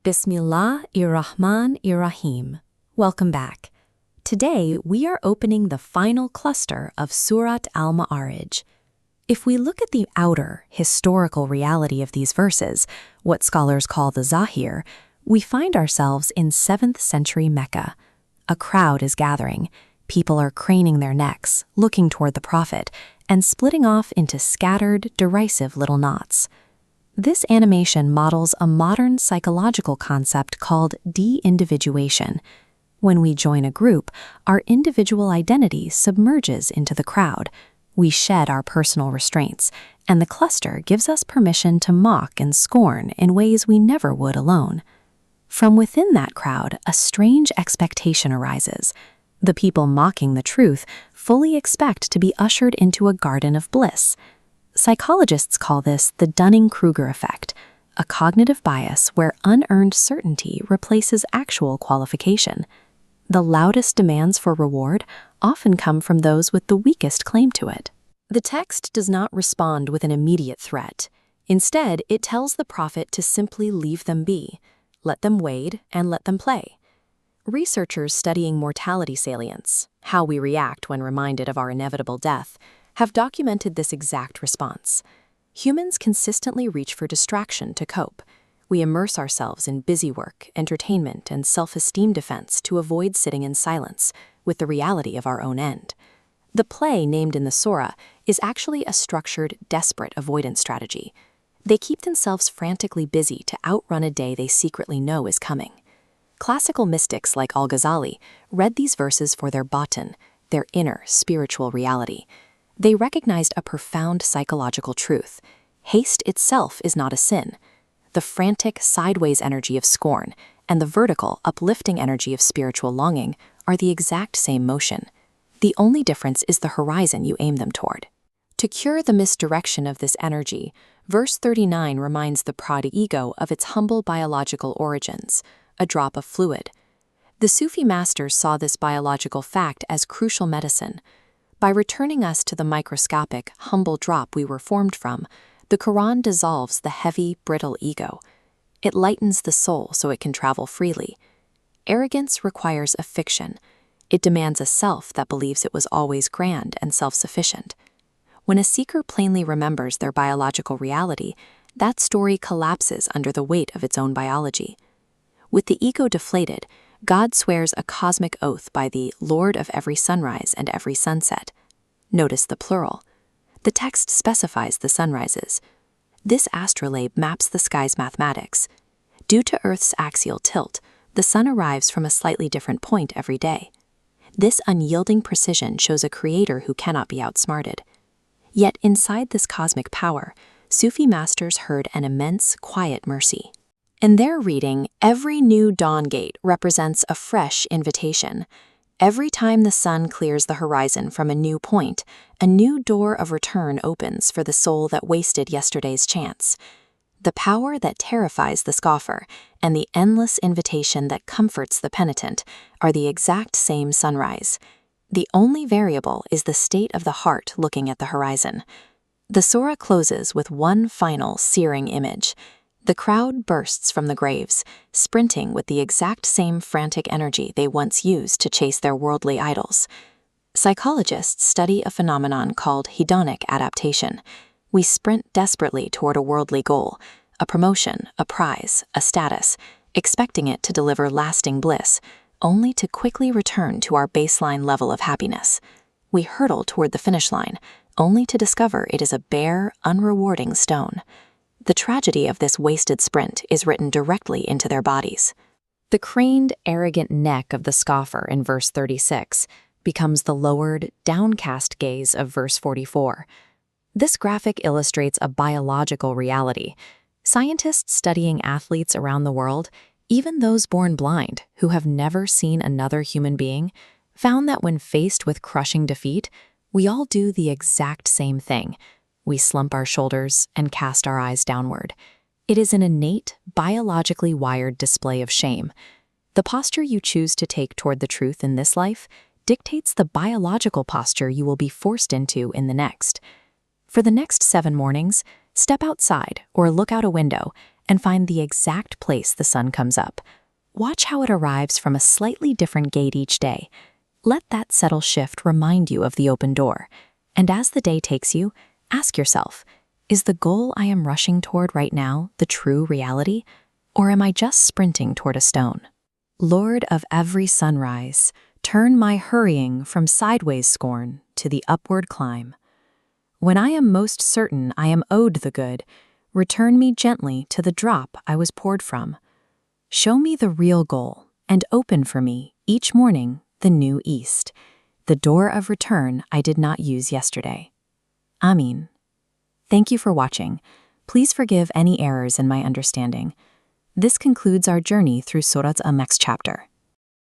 Bismillahir-Rahmanir-Rahim. Welcome back. Today, we are opening the final cluster of Sūrat al-Maʿārij. If we look at the outer, historical reality of these verses, what scholars call the Zahir, we find ourselves in 7th century Mecca. A crowd is gathering. People are craning their necks, looking toward the Prophet, and splitting off into scattered, derisive little knots. This animation models a modern psychological concept called de-individuation. When we join a group, our individual identity submerges into the crowd. We shed our personal restraints, and the cluster gives us permission to mock and scorn in ways we never would alone. From within that crowd, a strange expectation arises. The people mocking the truth fully expect to be ushered into a garden of bliss. Psychologists call this the Dunning-Kruger effect, a cognitive bias where unearned certainty replaces actual qualification. The loudest demands for reward often come from those with the weakest claim to it. The text does not respond with an immediate threat. Instead, it tells the prophet to simply leave them be, let them wade, and let them play. Researchers studying mortality salience, how we react when reminded of our inevitable death, have documented this exact response. Humans consistently reach for distraction to cope. We immerse ourselves in busy work, entertainment, and self-esteem defense to avoid sitting in silence with the reality of our own end. The play named in the surah is actually a structured, desperate avoidance strategy. They keep themselves frantically busy to outrun a day they secretly know is coming. Classical mystics like al-Ghazali read these verses for their batin, their inner spiritual reality. They recognized a profound psychological truth. Haste itself is not a sin. The frantic, sideways energy of scorn and the vertical, uplifting energy of spiritual longing are the exact same motion. The only difference is the horizon you aim them toward. To cure the misdirection of this energy, verse 39 reminds the prod-ego of its humble biological origins, a drop of fluid. The Sufi masters saw this biological fact as crucial medicine. By returning us to the microscopic, humble drop we were formed from, the Quran dissolves the heavy, brittle ego. It lightens the soul so it can travel freely. Arrogance requires a fiction. It demands a self that believes it was always grand and self-sufficient. When a seeker plainly remembers their biological reality, that story collapses under the weight of its own biology. With the ego deflated, God swears a cosmic oath by the Lord of every sunrise and every sunset. Notice the plural. The text specifies the sunrises. This astrolabe maps the sky's mathematics. Due to Earth's axial tilt, the sun arrives from a slightly different point every day. This unyielding precision shows a creator who cannot be outsmarted. Yet inside this cosmic power, Sufi masters heard an immense, quiet mercy. In their reading, every new dawn gate represents a fresh invitation. Every time the sun clears the horizon from a new point, a new door of return opens for the soul that wasted yesterday's chance. The power that terrifies the scoffer and the endless invitation that comforts the penitent are the exact same sunrise. The only variable is the state of the heart looking at the horizon. The surah closes with one final searing image. The crowd bursts from the graves, sprinting with the exact same frantic energy they once used to chase their worldly idols. Psychologists study a phenomenon called hedonic adaptation. We sprint desperately toward a worldly goal, a promotion, a prize, a status, expecting it to deliver lasting bliss, only to quickly return to our baseline level of happiness. We hurtle toward the finish line, only to discover it is a bare, unrewarding stone. The tragedy of this wasted sprint is written directly into their bodies. The craned, arrogant neck of the scoffer in verse 36 becomes the lowered, downcast gaze of verse 44. This graphic illustrates a biological reality. Scientists studying athletes around the world, even those born blind who have never seen another human being, found that when faced with crushing defeat, we all do the exact same thing. We slump our shoulders and cast our eyes downward. It is an innate, biologically wired display of shame. The posture you choose to take toward the truth in this life dictates the biological posture you will be forced into in the next. For the next 7 mornings, step outside or look out a window and find the exact place the sun comes up. Watch how it arrives from a slightly different gate each day. Let that subtle shift remind you of the open door. And as the day takes you, ask yourself, is the goal I am rushing toward right now the true reality, or am I just sprinting toward a stone? Lord of every sunrise, turn my hurrying from sideways scorn to the upward climb. When I am most certain I am owed the good, return me gently to the drop I was poured from. Show me the real goal, and open for me, each morning, the new east, the door of return I did not use yesterday. Amin. Thank you for watching. Please forgive any errors in my understanding. This concludes our journey through Sūrat next chapter.